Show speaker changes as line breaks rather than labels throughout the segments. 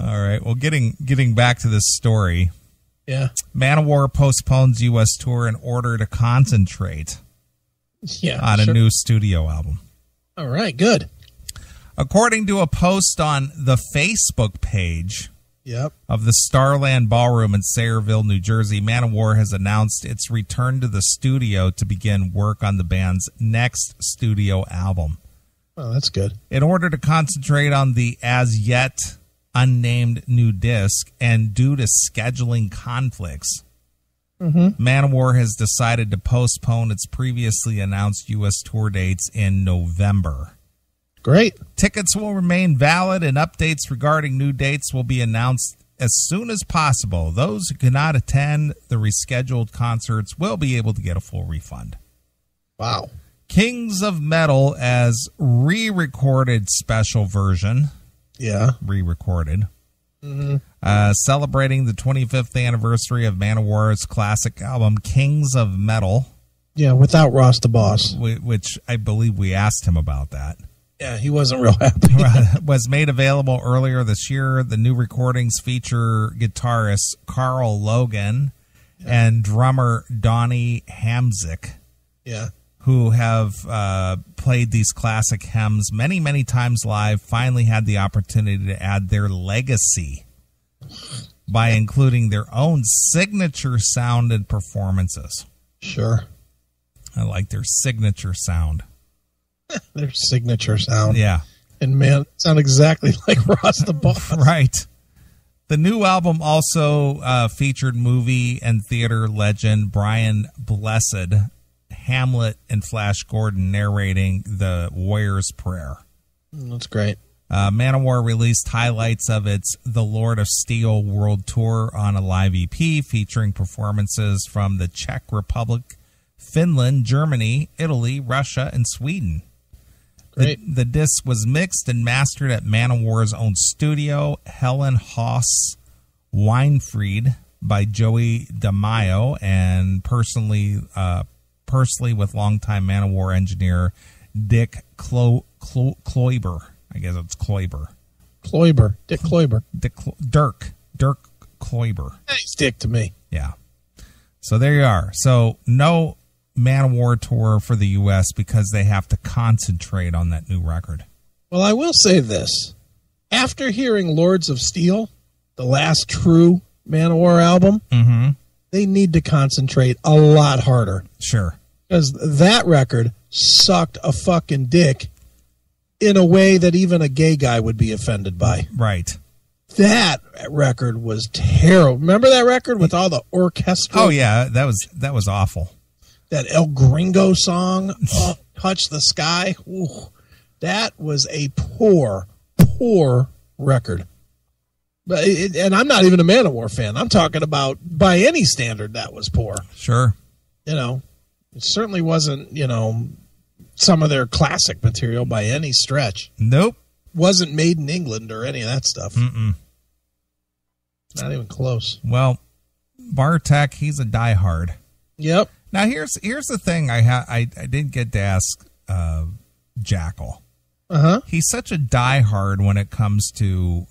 All right. Well, getting back to this story.
Yeah.
Manowar postpones U.S. tour in order to concentrate on a new studio album.
All right, good.
According to a post on the Facebook page of the Starland Ballroom in Sayreville, New Jersey, Manowar has announced its return to the studio to begin work on the band's next studio album.
Oh, that's good.
In order to concentrate on the as-yet unnamed new disc, and due to scheduling conflicts, Manowar has decided to postpone its previously announced U.S. tour dates in November.
Great.
Tickets will remain valid, and updates regarding new dates will be announced as soon as possible. Those who cannot attend the rescheduled concerts will be able to get a full refund.
Wow.
Kings of Metal as re-recorded special version.
Yeah.
Re-recorded. Celebrating the 25th anniversary of Manowar's classic album, Kings of Metal.
Yeah, without Ross the Boss.
Which I believe we asked him about that.
Yeah, he wasn't real happy.
Was made available earlier this year. The new recordings feature guitarist Carl Logan and drummer Donnie Hamzik.
Yeah.
Who have played these classic hymns many, many times live, finally had the opportunity to add their legacy by including their own signature sound and performances.
Sure.
I like their signature sound.
Their signature sound.
Yeah.
And man, it sounds exactly like Ross the Boss.
Right. The new album also featured movie and theater legend Brian Blessed, Hamlet, and Flash Gordon narrating the Warrior's Prayer.
That's great.
Manowar released highlights of its The Lord of Steel World Tour on a live EP featuring performances from the Czech Republic, Finland, Germany, Italy, Russia, and Sweden.
Great.
The disc was mixed and mastered at Manowar's own studio, Helen Haas Weinfried, by Joey DeMaio, and personally with longtime Manowar engineer Dick Kloiber. I guess it's Kloiber.
Dick Kloiber.
Dirk Kloiber.
He's Dick to me.
Yeah. So there you are. So no Manowar tour for the U.S. because they have to concentrate on that new record.
Well, I will say this. After hearing Lords of Steel, the last true Manowar album, they need to concentrate a lot harder.
Sure.
Because that record sucked a fucking dick in a way that even a gay guy would be offended by.
Right.
That record was terrible. Remember that record with all the orchestra?
Oh, yeah. That was awful.
That El Gringo song, Touch the Sky. Ooh, that was a poor record. But and I'm not even a Manowar fan. I'm talking about, by any standard, that was poor.
Sure.
You know, it certainly wasn't, some of their classic material by any stretch.
Nope.
Wasn't made in England or any of that stuff.
Mm-mm.
Not even close.
Well, Bartek, he's a diehard.
Yep.
Now here's the thing I didn't get to ask Jackal. He's such a diehard when it comes to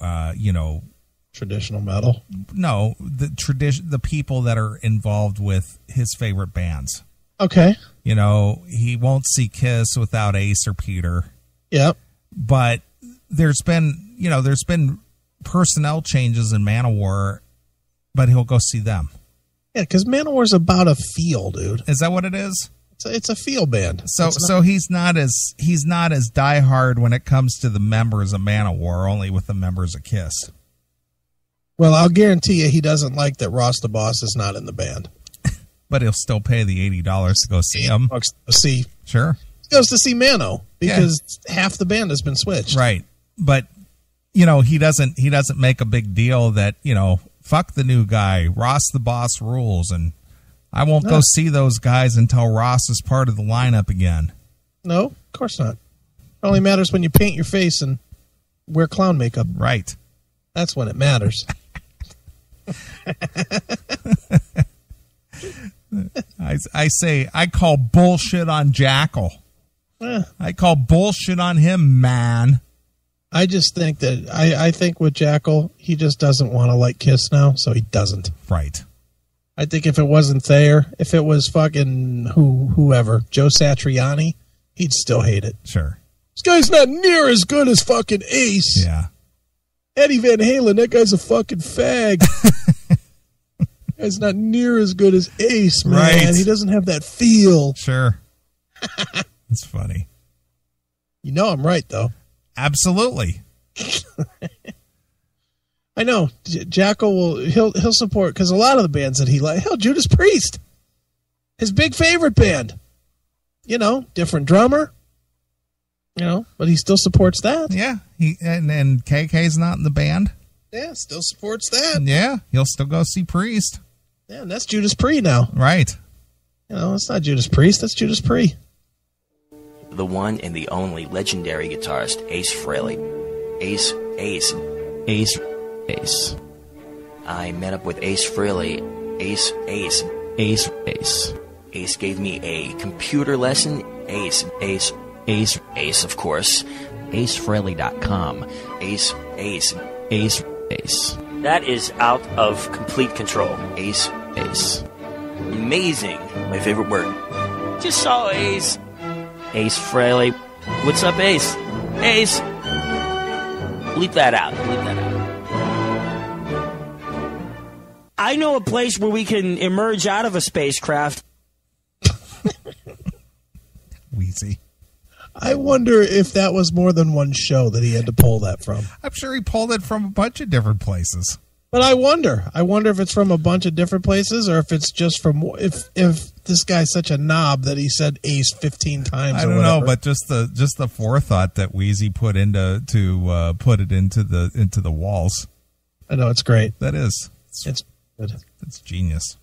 traditional metal.
No, the people that are involved with his favorite bands.
Okay.
He won't see Kiss without Ace or Peter.
Yep.
But there's been personnel changes in Manowar, but he'll go see them.
Yeah, because Manowar's about a feel, dude.
Is that what it is?
It's a feel band.
So he's not as diehard when it comes to the members of Manowar, only with the members of Kiss.
Well, I'll guarantee you he doesn't like that Ross the Boss is not in the band.
But he'll still pay the $80 to go see him.
See,
sure.
He goes to see Mano because half the band has been switched.
Right, but he doesn't make a big deal that fuck the new guy. Ross the Boss rules, and I won't go see those guys until Ross is part of the lineup again. No, of course not. It only matters when you paint your face and wear clown makeup. Right. That's when it matters. I call bullshit on Jackal. I call bullshit on him, man.
I just think that I think with Jackal, he just doesn't want to like Kiss now, so he doesn't.
Right.
I think if it wasn't Thayer, if it was fucking whoever, Joe Satriani, he'd still hate it.
Sure.
This guy's not near as good as fucking Ace.
Yeah.
Eddie Van Halen, that guy's a fucking fag. That guy's not near as good as Ace, man.
Right.
He doesn't have that feel.
Sure. It's funny.
You know I'm right, though.
Absolutely.
I know. Jackal he'll support, because a lot of the bands that he likes, hell, Judas Priest, his big favorite band. You know, different drummer. You know, but he still supports that.
Yeah. And KK's not in the band.
Yeah, still supports that.
Yeah. He'll still go see Priest.
Yeah, and that's Judas Priest now.
Right.
You know, it's not Judas Priest, that's Judas Priest.
The one and the only legendary guitarist, Ace Frehley. Ace. I met up with Ace Frehley. Ace gave me a computer lesson. Ace, of course.
AceFrehley.com.
Ace.
That is out of complete control.
Ace. Amazing. My favorite word.
Just saw Ace. Ace Frehley. What's up, Ace? Ace. Bleep that out. I know a place where we can emerge out of a spacecraft.
Wheezy.
I wonder if that was more than one show that he had to pull that from.
I'm sure he pulled it from a bunch of different places.
But I wonder if it's from a bunch of different places, or if it's just from if this guy's such a knob that he said Ace 15 times.
I don't know, but just the forethought that Wheezy put into put it into the walls.
I know, it's great.
That is,
it's good.
It's genius.